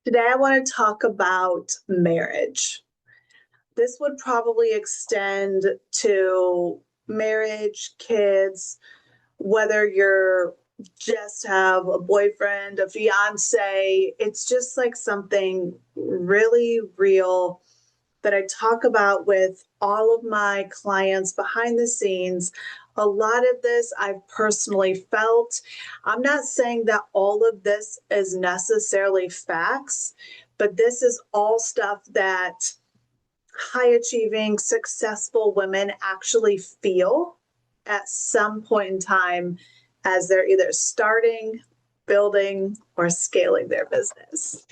Today, I want to talk about marriage. This would probably extend to marriage, kids, whether you're just have a boyfriend, a fiance. It's just like something really real that I talk about with all of my clients behind the scenes. A lot of this I've personally felt. I'm not saying that all of this is necessarily facts, but this is all stuff that high achieving, successful women actually feel at some point in time as they're either starting, building, or scaling their business.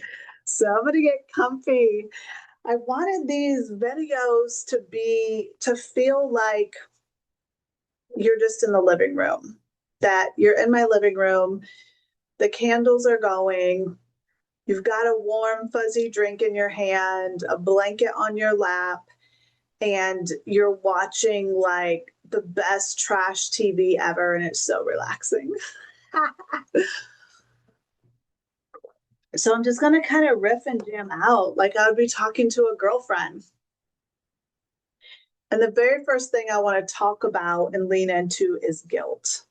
So I'm going to get comfy. I wanted these videos to feel like you're just in the living room, that you're in my living room, the candles are going, you've got a warm, fuzzy drink in your hand, a blanket on your lap, and you're watching like the best trash TV ever, and it's so relaxing. So I'm just going to kind of riff and jam out like I would be talking to a girlfriend. And the very first thing I want to talk about and lean into is guilt.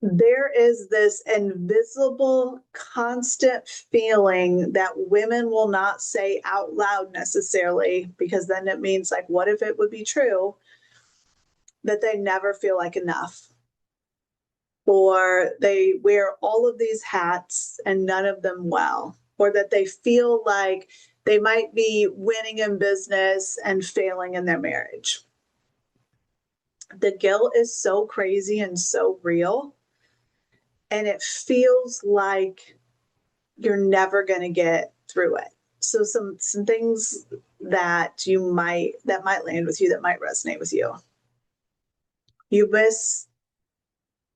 There is this invisible, constant feeling that women will not say out loud necessarily, because then it means, like, what if it would be true that they never feel like enough? Or they wear all of these hats and none of them well, or that they feel like they might be winning in business and failing in their marriage. The guilt is so crazy and so real, and it feels like you're never going to get through it. So some things that might land with you, that might resonate with you. You miss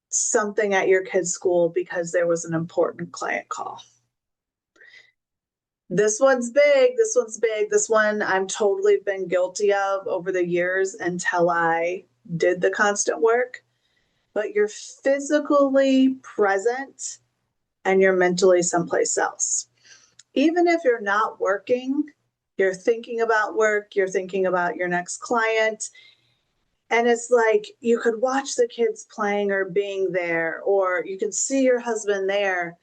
something at your kid's school because there was an important client call. This one's big. This one's big. This one I'm totally been guilty of over the years until I did the constant work. But you're physically present and you're mentally someplace else. Even if you're not working, you're thinking about work, you're thinking about your next client. And it's like you could watch the kids playing or being there, or you can see your husband there,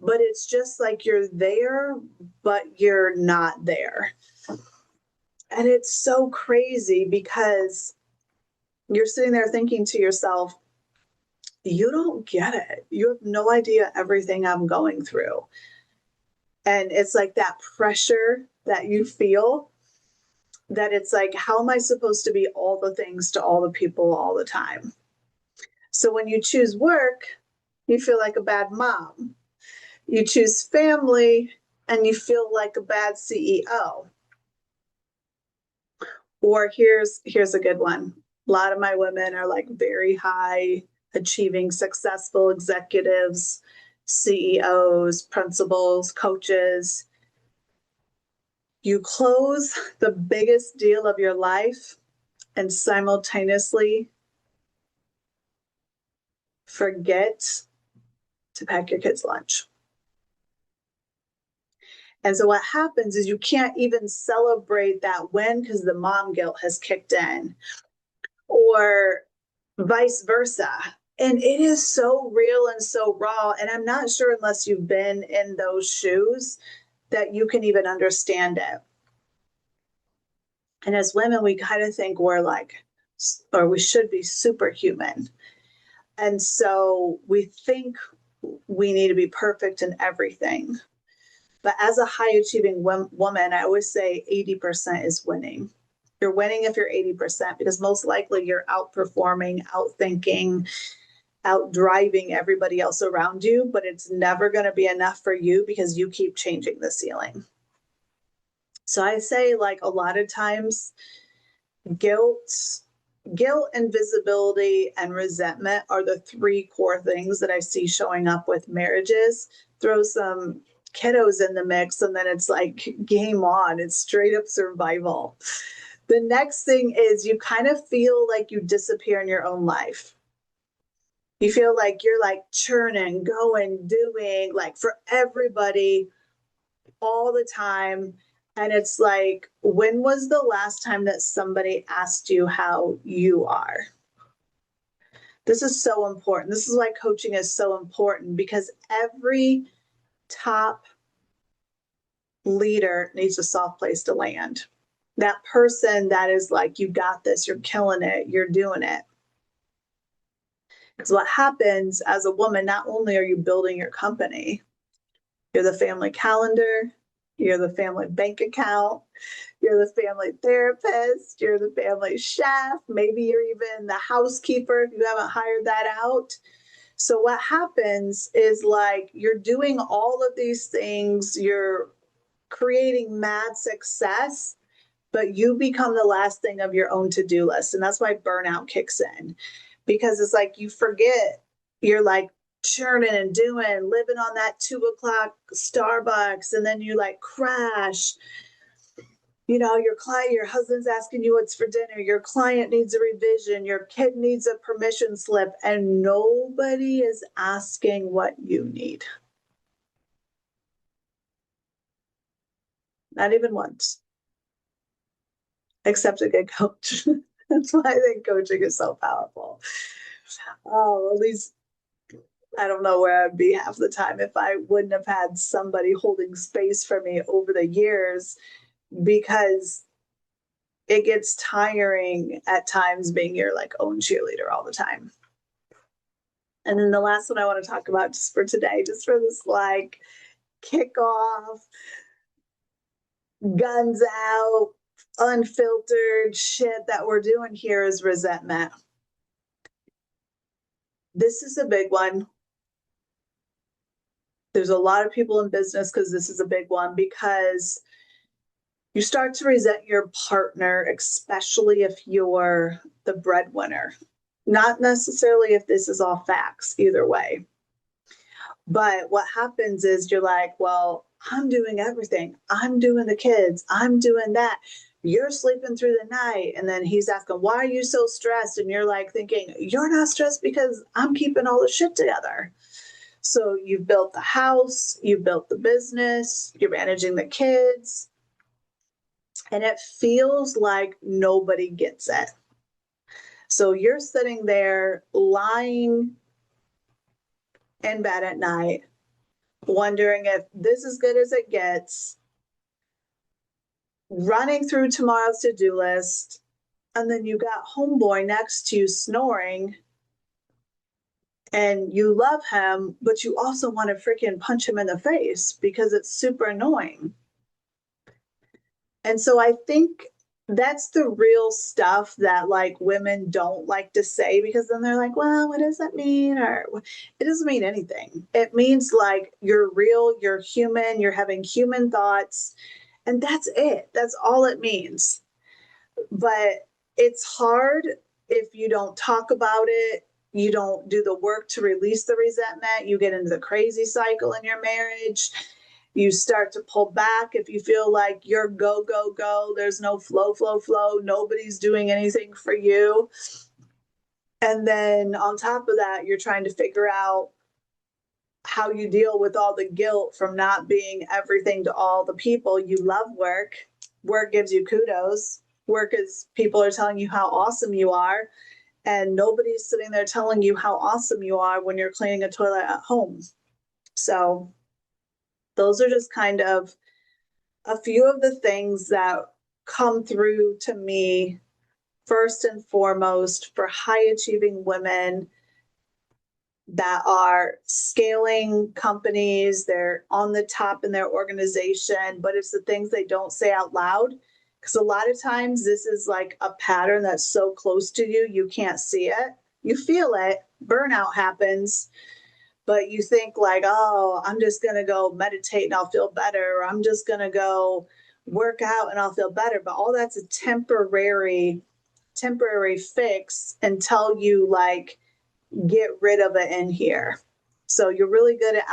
but it's just like you're there, but you're not there. And it's so crazy because you're sitting there thinking to yourself, you don't get it. You have no idea everything I'm going through. And it's like that pressure that you feel, that it's like, how am I supposed to be all the things to all the people all the time? So when you choose work, you feel like a bad mom. You choose family and you feel like a bad CEO. Or here's a good one. A lot of my women are like very high achieving, successful executives, CEOs, principals, coaches. You close the biggest deal of your life and simultaneously forget to pack your kids' lunch. And so what happens is you can't even celebrate that win because the mom guilt has kicked in, or vice versa. And it is so real and so raw. And I'm not sure, unless you've been in those shoes, that you can even understand it. And as women, we kind of think we're like, or we should be superhuman. And so we think we need to be perfect in everything. But as a high achieving woman, I always say 80% is winning. You're winning if you're 80%, because most likely you're outperforming, outthinking, outdriving everybody else around you, but it's never going to be enough for you because you keep changing the ceiling. So I say, like, a lot of times guilt, invisibility, and resentment are the three core things that I see showing up with marriages. Throw some kiddos in the mix, and then it's like game on. It's straight up survival. The next thing is you kind of feel like you disappear in your own life. You feel like you're like churning, going, doing, like for everybody all the time. And it's like, when was the last time that somebody asked you how you are? This is so important. This is why coaching is so important, because every top leader needs a soft place to land. That person that is like, you got this, you're killing it, you're doing it. Because what happens as a woman, not only are you building your company, you're the family calendar, you're the family bank account, you're the family therapist, you're the family chef, maybe you're even the housekeeper if you haven't hired that out. So what happens is like you're doing all of these things, you're creating mad success, but you become the last thing of your own to-do list. And that's why burnout kicks in, because it's like you forget, you're like churning and doing, living on that 2 o'clock Starbucks, and then you like crash. You know, your client, your husband's asking you what's for dinner, your client needs a revision, your kid needs a permission slip, and nobody is asking what you need. Not even once, except a good coach. That's why I think coaching is so powerful. Oh, at least I don't know where I'd be half the time if I wouldn't have had somebody holding space for me over the years, because it gets tiring at times being your like own cheerleader all the time. And then the last one I want to talk about just for today, just for this like kickoff, guns out, unfiltered shit that we're doing here, is resentment. This is a big one. There's a lot of people in business because this is a big one, because you start to resent your partner, especially if you're the breadwinner. Not necessarily if this is all facts, either way. But what happens is you're like, well, I'm doing everything. I'm doing the kids. I'm doing that. You're sleeping through the night. And then he's asking, why are you so stressed? And you're like thinking, you're not stressed because I'm keeping all the shit together. So you've built the house, you've built the business, you're managing the kids, and it feels like nobody gets it. So you're sitting there lying in bed at night, wondering if this is good as it gets, running through tomorrow's to-do list, and then you got homeboy next to you snoring, and you love him, but you also want to freaking punch him in the face because it's super annoying. And so I think that's the real stuff that like women don't like to say, because then they're like, well, what does that mean? Or it doesn't mean anything. It means like you're real, you're human, you're having human thoughts, and that's it. That's all it means. But it's hard if you don't talk about it, you don't do the work to release the resentment, you get into the crazy cycle in your marriage. You start to pull back if you feel like you're go, go, go. There's no flow, flow, flow. Nobody's doing anything for you. And then on top of that, you're trying to figure out how you deal with all the guilt from not being everything to all the people. You love work. Work gives you kudos. Work is people are telling you how awesome you are. And nobody's sitting there telling you how awesome you are when you're cleaning a toilet at home. So those are just kind of a few of the things that come through to me first and foremost for high achieving women that are scaling companies. They're on the top in their organization, but it's the things they don't say out loud. Because a lot of times this is like a pattern that's so close to you, you can't see it. You feel it, burnout happens, but you think like, oh, I'm just going to go meditate and I'll feel better. Or I'm just going to go work out and I'll feel better. But all that's a temporary fix until you like get rid of it in here. So you're really good at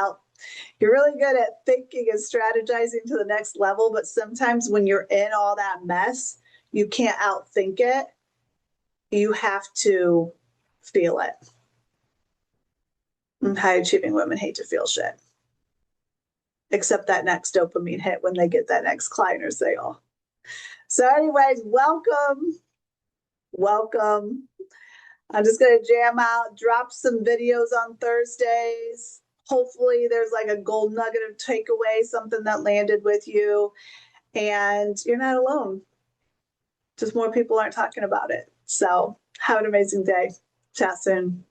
thinking and strategizing to the next level. But sometimes when you're in all that mess, you can't outthink it. You have to feel it. High achieving women hate to feel shit, except that next dopamine hit when they get that next client or sale. So, anyways, welcome. Welcome. I'm just going to jam out, drop some videos on Thursdays. Hopefully, there's like a gold nugget of takeaway, something that landed with you, and you're not alone. Just more people aren't talking about it. So, have an amazing day. Chat soon.